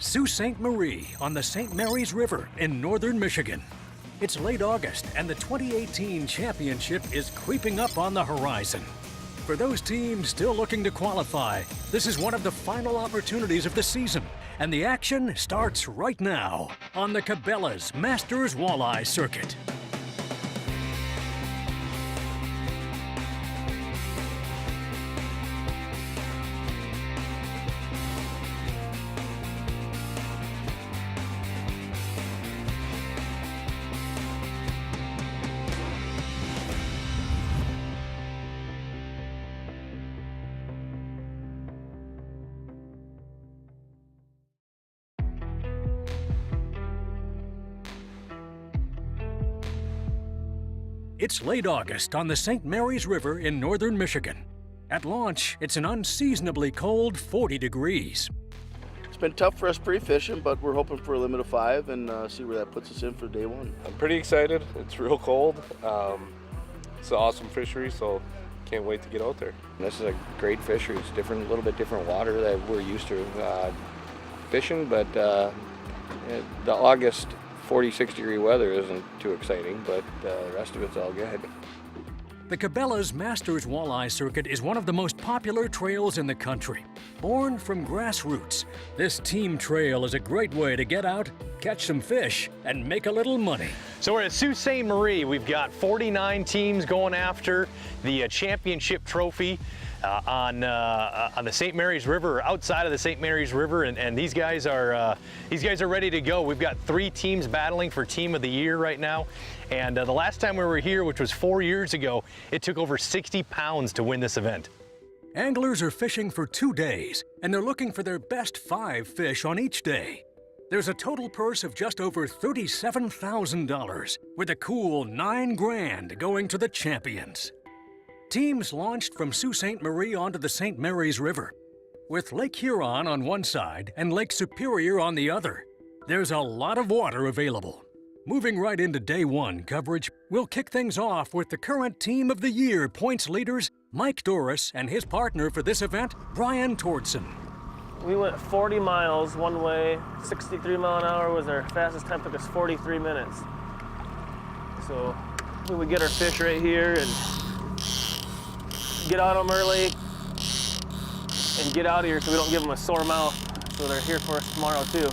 Sault Ste. Marie on the St. Mary's River in northern Michigan. It's late August and the 2018 championship is creeping up on the horizon. For those teams still looking to qualify, this is one of the final opportunities of the season, and the action starts right now on the Cabela's Masters Walleye Circuit. It's late August on the St. Mary's River in northern Michigan. At launch, it's an unseasonably cold 40 degrees. It's been tough for us pre-fishing, but we're hoping for a limit of 5 and see where that puts us in for day one. I'm pretty excited. It's real cold. It's an awesome fishery, so can't wait to get out there. This is a great fishery. It's different, a little bit different water that we're used to fishing, but the August 46-degree weather isn't too exciting, but the rest of it's all good. The Cabela's Masters Walleye Circuit is one of the most popular trails in the country. Born from grassroots, this team trail is a great way to get out, catch some fish, and make a little money. So we're at Sault Ste. Marie. We've got 49 teams going after the championship trophy on the St. Mary's River, outside of the St. Mary's River, and these guys are ready to go. We've got 3 teams battling for Team of the Year right now, and the last time we were here, which was 4 years ago, it took over 60 pounds to win this event. Anglers are fishing for 2 days, and they're looking for their best 5 fish on each day. There's a total purse of just over $37,000, with a cool $9 grand going to the champions. Teams launched from Sault Ste. Marie onto the St. Mary's River. With Lake Huron on one side and Lake Superior on the other, there's a lot of water available. Moving right into day one coverage, we'll kick things off with the current Team of the Year points leaders, Mike Doris, and his partner for this event, Brian Tortson. We went 40 miles one way, 63 mile an hour was our fastest time, took us 43 minutes. So we would get our fish right here and get out of them early and get out of here so we don't give them a sore mouth. So they're here for us tomorrow too.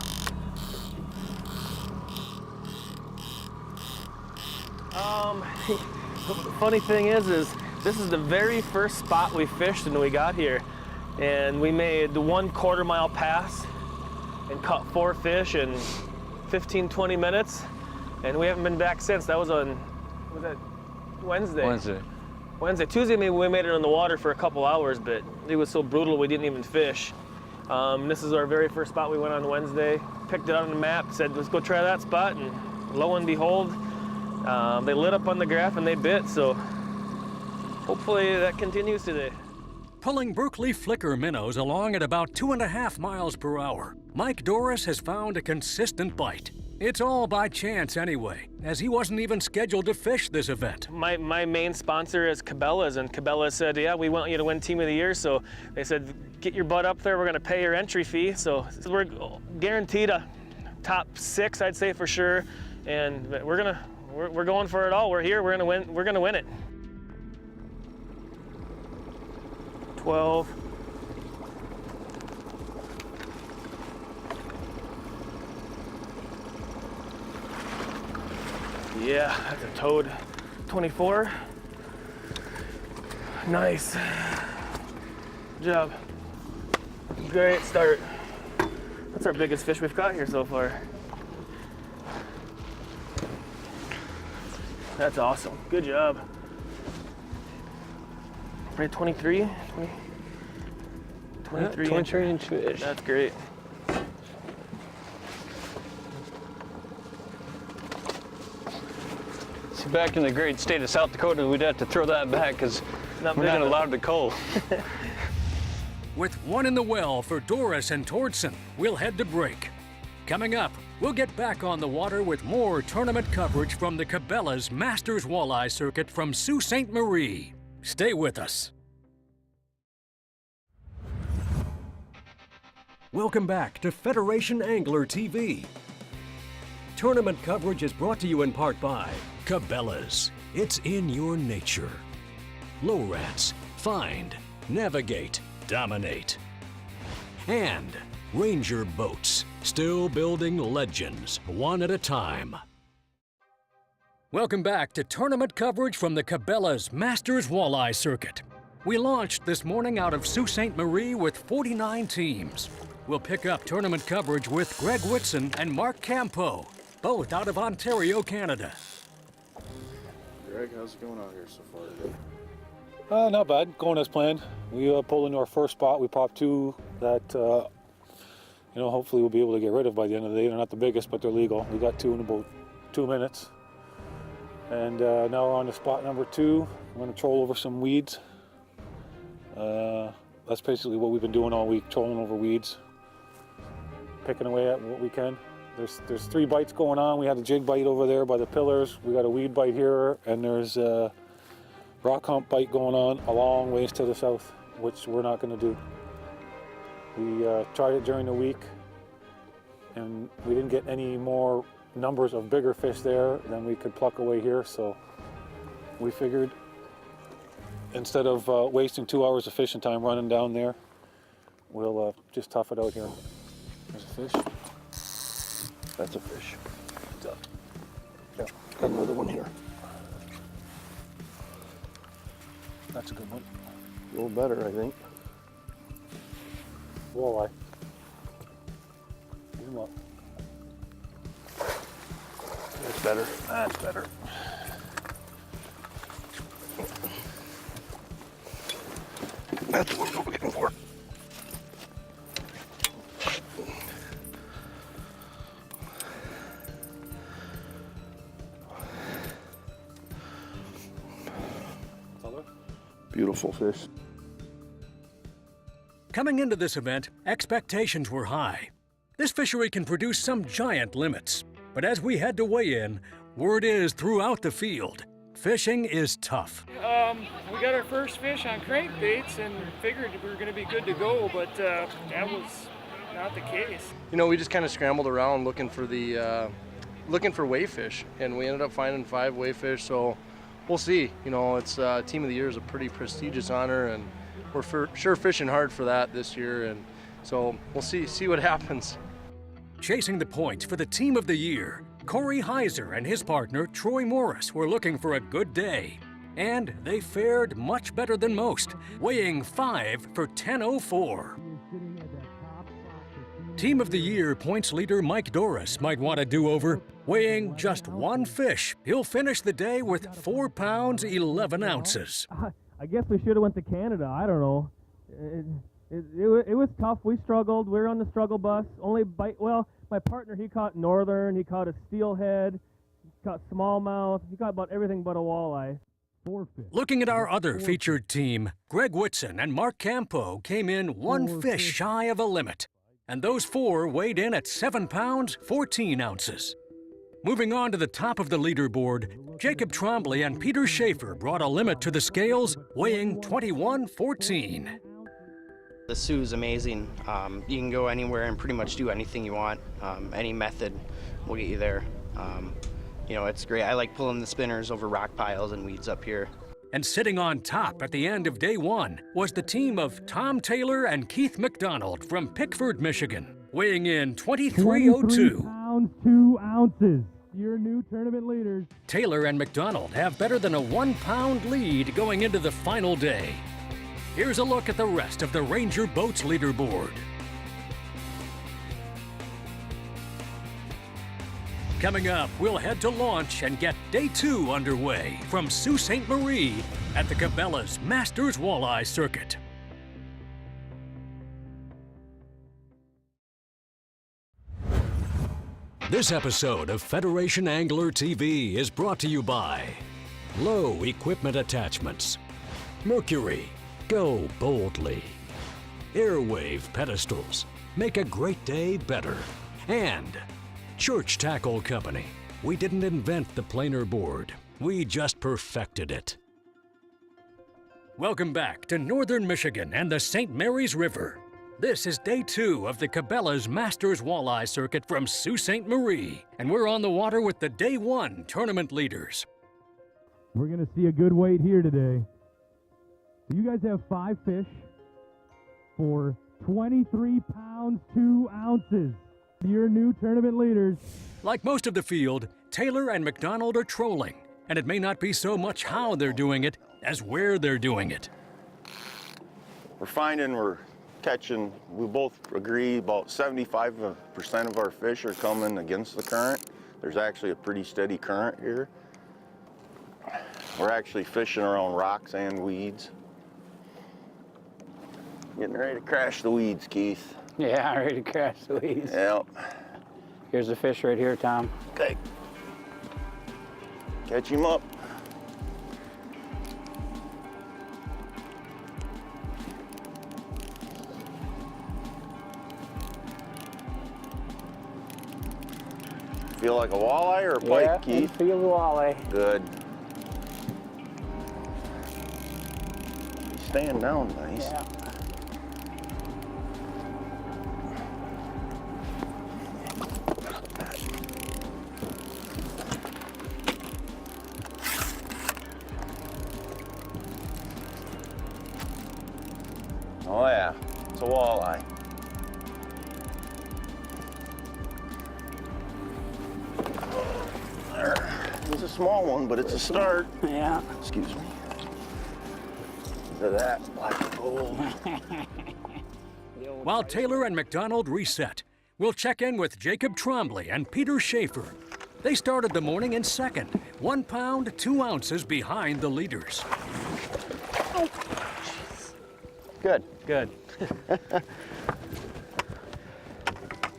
The funny thing is this is the very first spot we fished when we got here. And we made the 1/4 mile pass and caught 4 fish in 15-20 minutes. And we haven't been back since. That was on, was that Wednesday? Wednesday. Tuesday, maybe we made it on the water for a couple hours, but it was so brutal we didn't even fish. This is our very first spot we went on Wednesday. Picked it on the map, said let's go try that spot, and lo and behold, they lit up on the graph and they bit, so hopefully that continues today. Pulling Berkeley flicker minnows along at about 2.5 miles per hour, Mike Doris has found a consistent bite. It's all by chance anyway, as he wasn't even scheduled to fish this event. My main sponsor is Cabela's, and Cabela said, yeah, we want you to win Team of the Year, so they said, get your butt up there, we're gonna pay your entry fee. So we're guaranteed a top 6, I'd say for sure, and we're going for it all. We're here, we're gonna win it. 12. Yeah, that's a toad. 24. Nice. Good job. Great start. That's our biggest fish we've caught here so far. That's awesome. Good job. Right, 23? 23 inch fish. That's great. See, back in the great state of South Dakota, we'd have to throw that back because we're not allowed to cull. With one in the well for Doris and Tortson, we'll head to break. Coming up, we'll get back on the water with more tournament coverage from the Cabela's Masters Walleye Circuit from Sault Ste. Marie. Stay with us. Welcome back to Federation Angler TV. Tournament coverage is brought to you in part by Cabela's. It's in your nature. Lowrance. Find, navigate, dominate. And Ranger Boats. Still building legends, one at a time. Welcome back to tournament coverage from the Cabela's Masters Walleye Circuit. We launched this morning out of Sault Ste. Marie with 49 teams. We'll pick up tournament coverage with Greg Whitson and Mark Campo, both out of Ontario, Canada. Greg, how's it going out here so far today? Not bad, going as planned. We pulled into our first spot. We popped two that, hopefully we'll be able to get rid of by the end of the day. They're not the biggest, but they're legal. We got two in about 2 minutes. And now we're on to spot number 2. I'm going to troll over some weeds. That's basically what we've been doing all week, trolling over weeds, picking away at what we can. There's 3 bites going on. We had a jig bite over there by the pillars. We got a weed bite here, and there's a rock hump bite going on a long ways to the south, which we're not going to do. We tried it during the week, and we didn't get any more numbers of bigger fish there than we could pluck away here, so we figured instead of wasting 2 hours of fishing time running down there, we'll just tough it out here. There's a fish. That's a fish. Yeah, got another one here. That's a good one. A little better, I think. Walleye. Get him up. That's better. That's better. That's what we're looking for. Beautiful fish. Coming into this event, expectations were high. This fishery can produce some giant limits. But as we head to weigh in, word is throughout the field, fishing is tough. We got our first fish on crankbaits and figured we were going to be good to go, but that was not the case. You know, we just kind of scrambled around looking for wayfish, and we ended up finding 5 wayfish. So we'll see. You know, it's Team of the Year is a pretty prestigious honor, and we're for sure fishing hard for that this year. And so we'll see what happens. Chasing the points for the Team of the Year, Corey Heiser and his partner Troy Morris were looking for a good day. And they fared much better than most, weighing 5 for 10:04. Team of the Year points leader Mike Doris might want a do-over. Weighing just 1 fish, he'll finish the day with 4 pounds 11 ounces. I guess we should have went to Canada. I don't know. It was tough. We struggled. We were on the struggle bus. Only bite. Well, my partner, he caught northern. He caught a steelhead. He caught smallmouth. He caught about everything but a walleye. 4 fish. Looking at our other featured team, Greg Whitson and Mark Campo came in 1 fish shy of a limit. And those 4 weighed in at 7 pounds 14 ounces. Moving on to the top of the leaderboard, Jacob Trombley and Peter Schaefer brought a limit to the scales, weighing 21:14. The Sioux is amazing. You can go anywhere and pretty much do anything you want. Any method will get you there. It's great. I like pulling the spinners over rock piles and weeds up here. And sitting on top at the end of day 1 was the team of Tom Taylor and Keith McDonald from Pickford, Michigan, weighing in 23:02. 23 pounds 2 ounces. Your new tournament leaders. Taylor and McDonald have better than a 1-pound lead going into the final day. Here's a look at the rest of the Ranger Boats leaderboard. Coming up, we'll head to launch and get day 2 underway from Sault Ste. Marie at the Cabela's Masters Walleye Circuit. This episode of Federation Angler TV is brought to you by Low Equipment Attachments, Mercury, Go Boldly, Airwave Pedestals, make a great day better, and Church Tackle Company. We didn't invent the planer board, we just perfected it. Welcome back to Northern Michigan and the St. Mary's River. This is day 2 of the Cabela's Masters Walleye Circuit from Sault Ste. Marie, and we're on the water with the day 1 tournament leaders. We're gonna see a good weight here today. So you guys have 5 fish for 23 pounds, 2 ounces. Your new tournament leaders. Like most of the field, Taylor and McDonald are trolling, and it may not be so much how they're doing it as where they're doing it. We're finding we're catching, we both agree about 75% of our fish are coming against the current. There's actually a pretty steady current here. We're actually fishing around rocks and weeds. Getting ready to crash the weeds, Keith. Yeah, I'm ready to crash the weeds. Yep. Here's the fish right here, Tom. Okay. Catch him up. Feel like a walleye or a pike, Keith? I feel the walleye. Good. He's staying down nice. Yeah. Oh yeah, it's a walleye. It's a small one, but it's a start. Yeah. Excuse me. Look at that, black gold. While Taylor and McDonald reset, we'll check in with Jacob Trombley and Peter Schaefer. They started the morning in second, 1 pound, 2 ounces behind the leaders. Good. Good.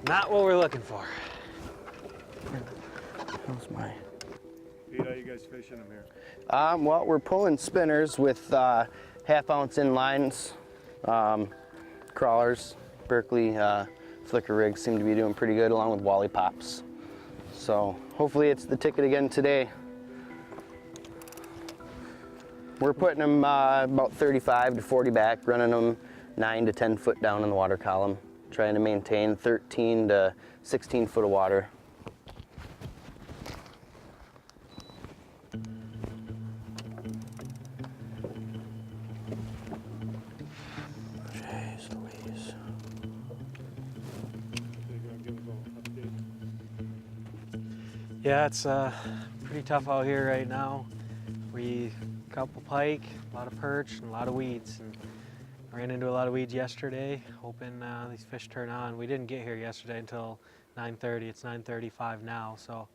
Not what we're looking for. How's my... Pete, how you guys fishing them here? Well, we're pulling spinners with half-ounce inlines, crawlers. Berkeley flicker rigs seem to be doing pretty good, along with Walleye pops. So hopefully it's the ticket again today. We're putting them about 35 to 40 back, running them 9 to 10 foot down in the water column, trying to maintain 13 to 16 foot of water. Yeah, it's pretty tough out here right now. We couple pike, a lot of perch, and a lot of weeds. And ran into a lot of weeds yesterday, hoping these fish turn on. We didn't get here yesterday until 9:30. It's 9:35 now, so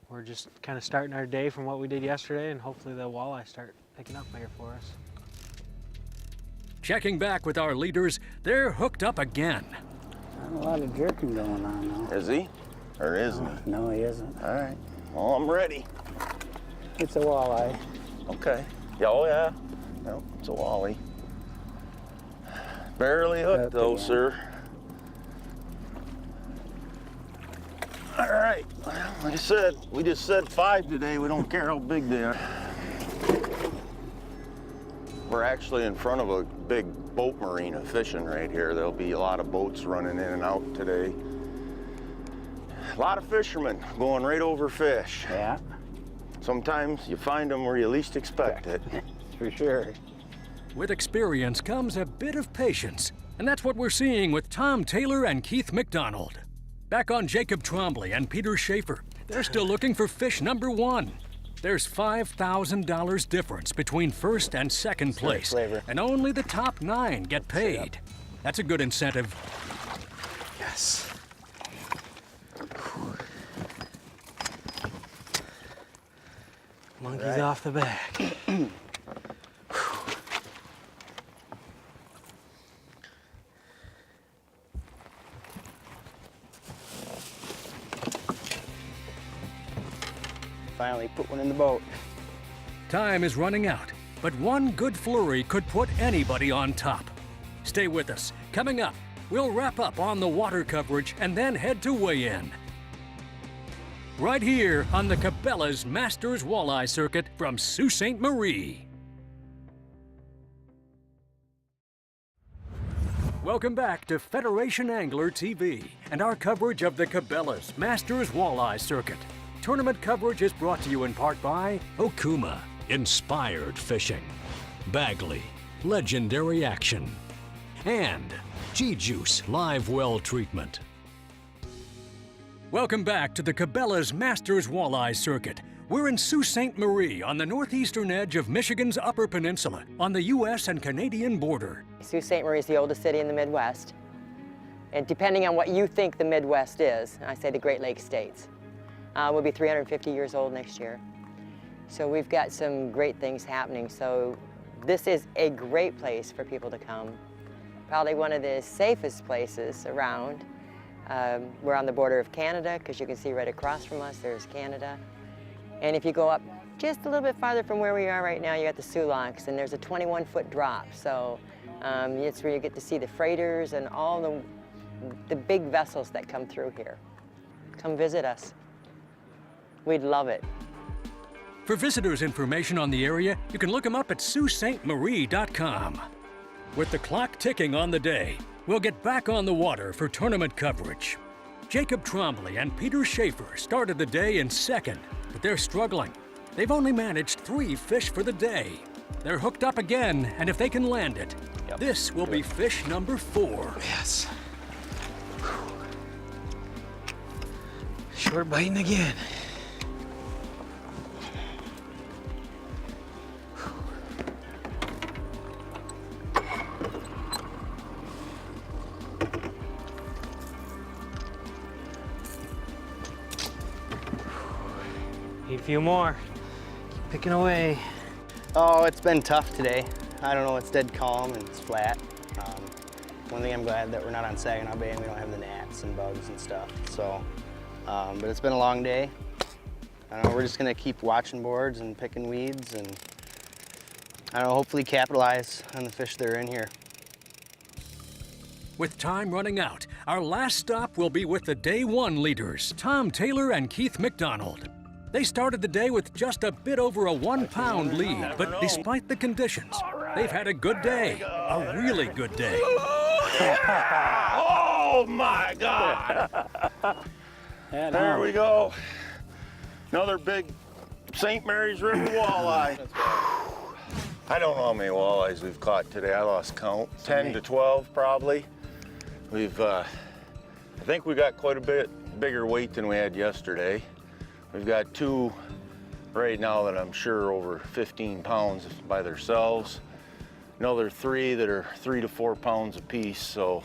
we're just kind of starting our day from what we did yesterday, and hopefully the walleye start picking up here for us. Checking back with our leaders, they're hooked up again. Not a lot of jerking going on now. Is he? Or isn't he? No, he isn't. All right. Well, I'm ready. It's a walleye. Okay. Yeah, oh yeah. No, it's a walleye. Barely hooked though, sir. All right. Well, like I said, we just said 5 today. We don't care how big they are. We're actually in front of a big boat marina fishing right here. There'll be a lot of boats running in and out today. A lot of fishermen going right over fish. Yeah. Sometimes you find them where you least expect it. For sure. With experience comes a bit of patience, and that's what we're seeing with Tom Taylor and Keith McDonald. Back on Jacob Trombley and Peter Schaefer, they're still looking for fish number 1. There's $5,000 difference between first and second place, and only the top 9 get paid. That's a good incentive. Yes. Monkey's off the back. Finally put one in the boat. Time is running out, but one good flurry could put anybody on top. Stay with us. Coming up, we'll wrap up on the water coverage and then head to weigh-in. Right here on the Cabela's Masters Walleye Circuit from Sault Ste. Marie. Welcome back to Federation Angler TV and our coverage of the Cabela's Masters Walleye Circuit. Tournament coverage is brought to you in part by Okuma, inspired fishing, Bagley, legendary action, and G-Juice Live Well Treatment. Welcome back to the Cabela's Masters Walleye Circuit. We're in Sault Ste. Marie on the northeastern edge of Michigan's Upper Peninsula on the U.S. and Canadian border. Sault Ste. Marie is the oldest city in the Midwest. And depending on what you think the Midwest is, I say the Great Lakes states, we'll be 350 years old next year. So we've got some great things happening. So this is a great place for people to come. Probably one of the safest places around. We're on the border of Canada, because you can see right across from us, there's Canada. And if you go up just a little bit farther from where we are right now, you got the Soo Locks, and there's a 21-foot drop. So it's where you get to see the freighters and all the big vessels that come through here. Come visit us. We'd love it. For visitors' information on the area, you can look them up at SaultSteMarie.com. With the clock ticking on the day, we'll get back on the water for tournament coverage. Jacob Trombley and Peter Schaefer started the day in second, but they're struggling. They've only managed 3 fish for the day. They're hooked up again, and if they can land it, this will be fish number 4. Yes. Short biting again. Need a few more. Keep picking away. Oh, it's been tough today. I don't know, it's dead calm and it's flat. One thing I'm glad that we're not on Saginaw Bay and we don't have the gnats and bugs and stuff. So, but it's been a long day. I don't know, we're just gonna keep watching boards and picking weeds and I don't know, hopefully capitalize on the fish that are in here. With time running out, our last stop will be with the Day 1 leaders, Tom Taylor and Keith McDonald. They started the day with just a bit over a 1-pound lead, but despite the conditions, they've had a good day, a really good day. Oh my God! There we go. Another big St. Mary's River walleye. I don't know how many walleyes we've caught today. I lost count. 10 to 12 probably. I think we got quite a bit bigger weight than we had yesterday. We've got 2 right now that I'm sure over 15 pounds by themselves. Another 3 that are 3 to 4 pounds apiece. So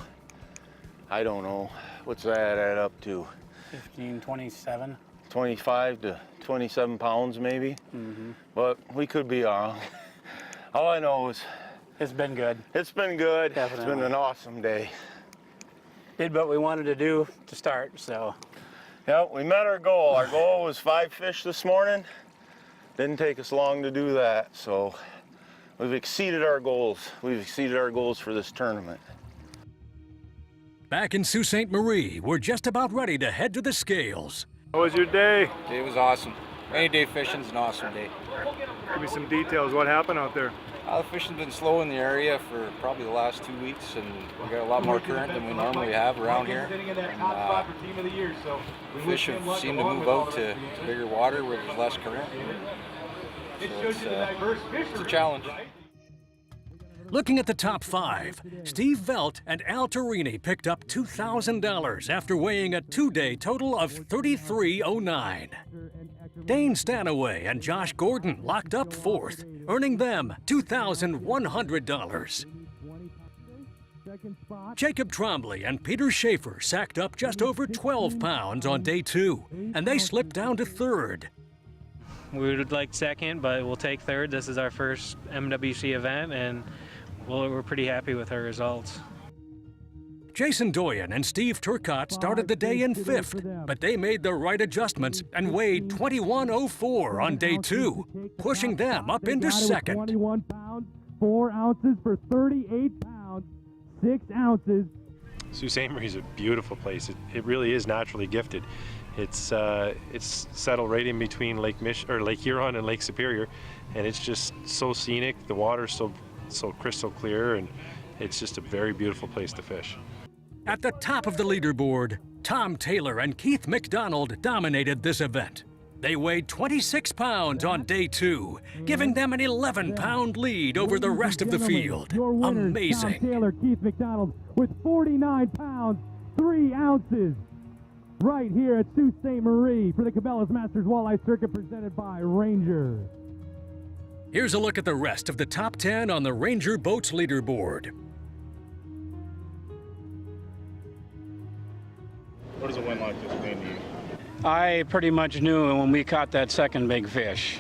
I don't know. What's that add up to? 15, 27. 25 to 27 pounds maybe. But we could be wrong. All I know is it's been good. It's been good. Definitely. It's been an awesome day. Did what we wanted to do to start, so. Yep, we met our goal. Our goal was 5 fish this morning. Didn't take us long to do that, so we've exceeded our goals. We've exceeded our goals for this tournament. Back in Sault Ste. Marie, we're just about ready to head to the scales. How was your day? It was awesome. Any day fishing's an awesome day. Give me some details. What happened out there? The fishing's been slow in the area for probably the last 2 weeks, and we got a lot more current than we normally have around here. And, fish have seemed to move out to bigger water where there's less current. So it's a challenge. Looking at the top 5, Steve Velt and Al Torini picked up $2,000 after weighing a 2-day total of 33.09. Dane Stanaway and Josh Gordon locked up 4th, earning them $2,100. Jacob Trombley and Peter Schaefer sacked up just over 12 pounds on day 2, and they slipped down to 3rd. We would like 2nd, but we'll take 3rd. This is our first MWC event, and we're pretty happy with our results. Jason Doyen and Steve Turcotte started the day in 5th, but they made the right adjustments and weighed 21.04 on day 2, pushing them up into 2nd. 21 pounds, 4 ounces for 38 pounds, 6 ounces. Sault Ste. Marie is a beautiful place. It really is naturally gifted. It's settled right in between Lake Huron and Lake Superior, and it's just so scenic. The water's so crystal clear, and It's just a very beautiful place to fish. At the top of the leaderboard, Tom Taylor and Keith McDonald dominated this event. They weighed 26 pounds on day 2, giving them an 11-pound lead over the rest of the field. Your winners, Amazing. Tom Taylor, Keith McDonald, with 49 pounds, 3 ounces. Right here at Sault Ste. Marie for the Cabela's Masters Walleye Circuit presented by Ranger. Here's a look at the rest of the top 10 on the Ranger Boats leaderboard. What does a win like this mean to you? I pretty much knew when we caught that second big fish.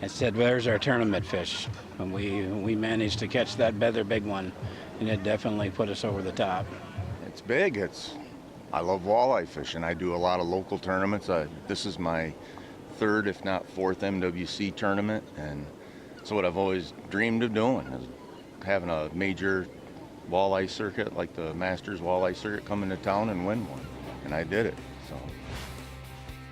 I said, well, there's our tournament fish. And we managed to catch that other big one, and it definitely put us over the top. It's big. I love walleye fishing. I do a lot of local tournaments. This is my 3rd, if not 4th MWC tournament, and it's what I've always dreamed of doing, is having a major walleye circuit like the Masters Walleye Circuit come into town and win one. And I did it, so.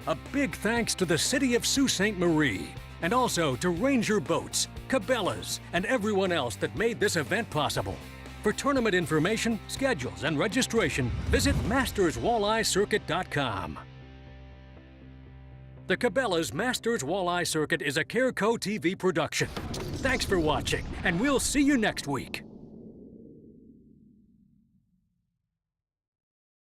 A big thanks to the city of Sault Ste. Marie, and also to Ranger Boats, Cabela's, and everyone else that made this event possible. For tournament information, schedules, and registration, visit masterswalleyeCircuit.com. The Cabela's Masters Walleye Circuit is a Careco TV production. Thanks for watching, and we'll see you next week.